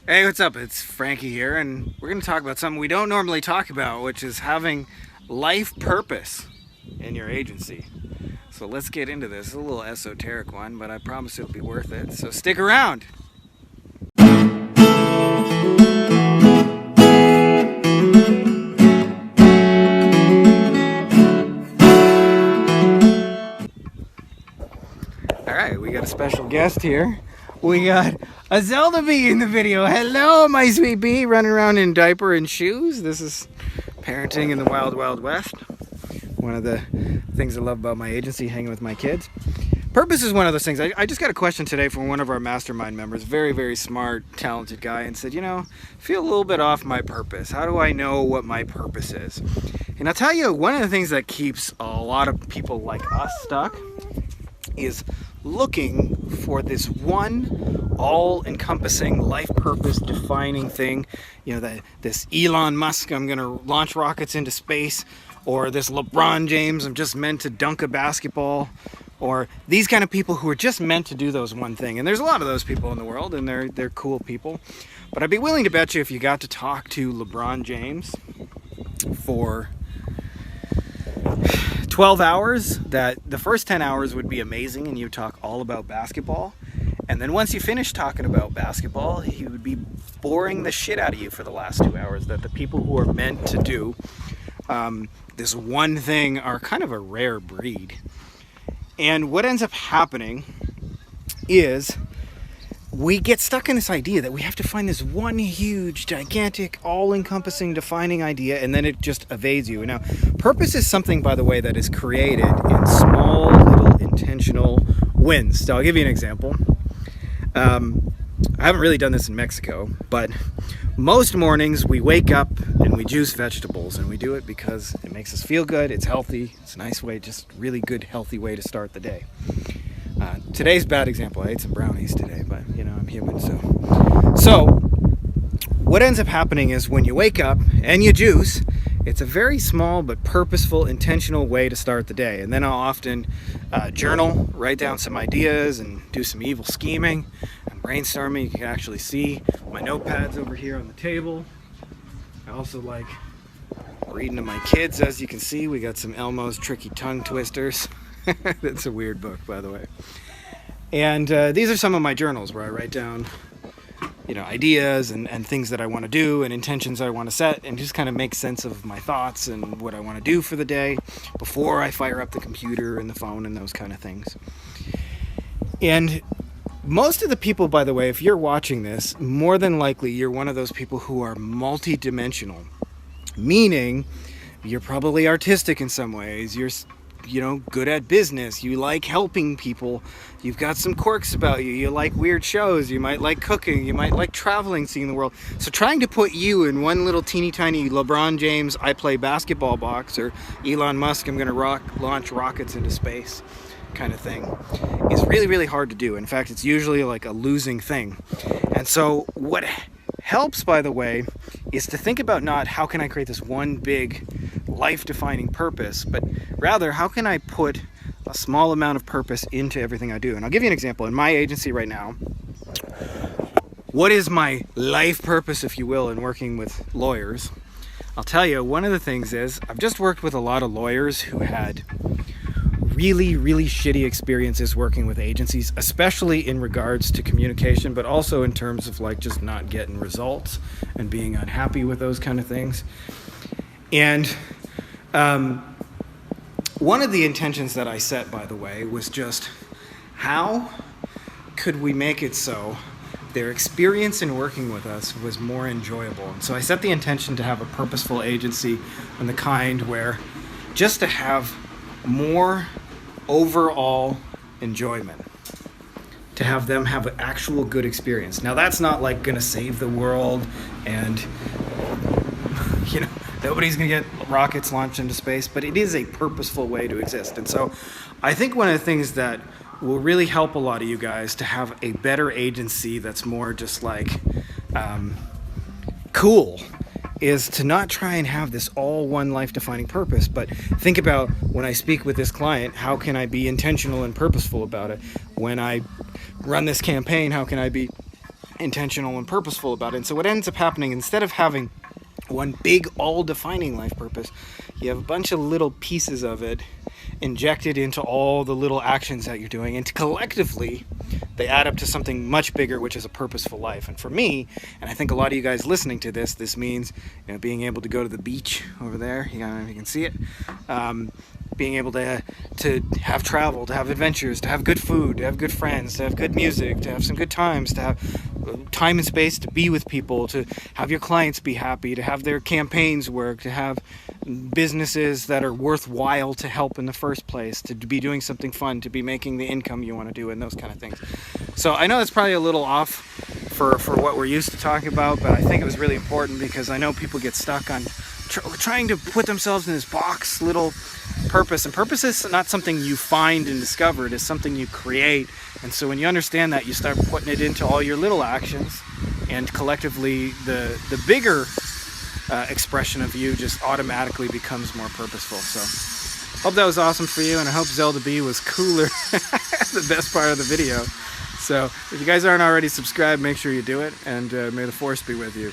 Hey, what's up? It's Frankie here, and we're going to talk about something we don't normally talk about, which is having life purpose in your agency. So let's get into this. It's a little esoteric one, but I promise it'll be worth it. So stick around. All right, we got a special guest here. We got a Zelda bee in the video. Hello, my sweet bee, running around in diaper and shoes. This is parenting in the wild, wild west. One of the things I love about my agency, hanging with my kids. Purpose is one of those things. I just got a question today from one of our mastermind members, very, very smart, talented guy, and said, I feel a little bit off my purpose. How do I know what my purpose is? And I'll tell you, one of the things that keeps a lot of people like us stuck is looking for this one all-encompassing life purpose defining thing. This Elon Musk, I'm gonna launch rockets into space, or this LeBron James, I'm just meant to dunk a basketball, or these kind of people who are just meant to do those one thing. And there's a lot of those people in the world, and they're cool people. But I'd be willing to bet you if you got to talk to LeBron James for 12 hours, that the first 10 hours would be amazing and you talk all about basketball. And then once you finish talking about basketball, he would be boring the shit out of you for the last 2 hours. That the people who are meant to do this one thing are kind of a rare breed. And what ends up happening is we get stuck in this idea that we have to find this one huge, gigantic, all-encompassing, defining idea, and then it just evades you. Now, purpose is something, by the way, that is created in small, little, intentional wins. So I'll give you an example. I haven't really done this in Mexico, but most mornings we wake up and we juice vegetables, and we do it because it makes us feel good, it's healthy, it's a nice way, just really good, healthy way to start the day. Today's a bad example. I ate some brownies today, but I'm human, so what ends up happening is when you wake up and you juice, it's a very small but purposeful, intentional way to start the day. And then I'll often journal, write down some ideas, and do some evil scheming and brainstorming. You can actually see my notepads over here on the table. I also like reading to my kids. As you can see, we got some Elmo's Tricky Tongue Twisters. That's a weird book, by the way. And these are some of my journals where I write down, ideas and things that I want to do and intentions I want to set, and just kind of make sense of my thoughts and what I want to do for the day before I fire up the computer and the phone and those kind of things. And most of the people, by the way, if you're watching this, more than likely you're one of those people who are multidimensional, meaning you're probably artistic in some ways, you're good at business, you like helping people, you've got some quirks about you, you like weird shows, you might like cooking, you might like traveling, seeing the world. So trying to put you in one little teeny tiny LeBron James, I play basketball box, or Elon Musk, I'm going to launch rockets into space kind of thing is really, really hard to do. In fact, it's usually like a losing thing. And so what helps, by the way, is to think about not how can I create this one big life-defining purpose, but rather how can I put a small amount of purpose into everything I do. And I'll give you an example. In my agency right now, what is my life purpose, if you will, in working with lawyers? I'll tell you, one of the things is I've just worked with a lot of lawyers who had really, really shitty experiences working with agencies, especially in regards to communication, but also in terms of just not getting results and being unhappy with those kind of things. And one of the intentions that I set, by the way, was just how could we make it so their experience in working with us was more enjoyable. And so I set the intention to have a purposeful agency and the kind where just to have more overall enjoyment, to have them have an actual good experience. Now that's not going to save the world, and nobody's going to get rockets launched into space, but it is a purposeful way to exist. And so I think one of the things that will really help a lot of you guys to have a better agency that's more just cool is to not try and have this all one life-defining purpose, but think about when I speak with this client, how can I be intentional and purposeful about it? When I run this campaign, how can I be intentional and purposeful about it. And so what ends up happening, instead of having one big all-defining life purpose, you have a bunch of little pieces of it injected into all the little actions that you're doing, and collectively they add up to something much bigger, which is a purposeful life. And for me, and I think a lot of you guys listening to this means, you know, being able to go to the beach over there, you can see it, being able to have travel, to have adventures, to have good food, to have good friends, to have good music, to have some good times, to have time and space to be with people, to have your clients be happy, to have their campaigns work, to have businesses that are worthwhile to help in the first place, to be doing something fun, to be making the income you want to do, and those kind of things. So I know that's probably a little off for what we're used to talking about, but I think it was really important because I know people get stuck on trying to put themselves in this box little purpose. And purpose is not something you find and discover, it is something you create. And so when you understand that, you start putting it into all your little actions, and collectively the bigger expression of you just automatically becomes more purposeful. So hope that was awesome for you, and I hope Zelda B was cooler. The best part of the video. So if you guys aren't already subscribed, make sure you do it, and may the force be with you.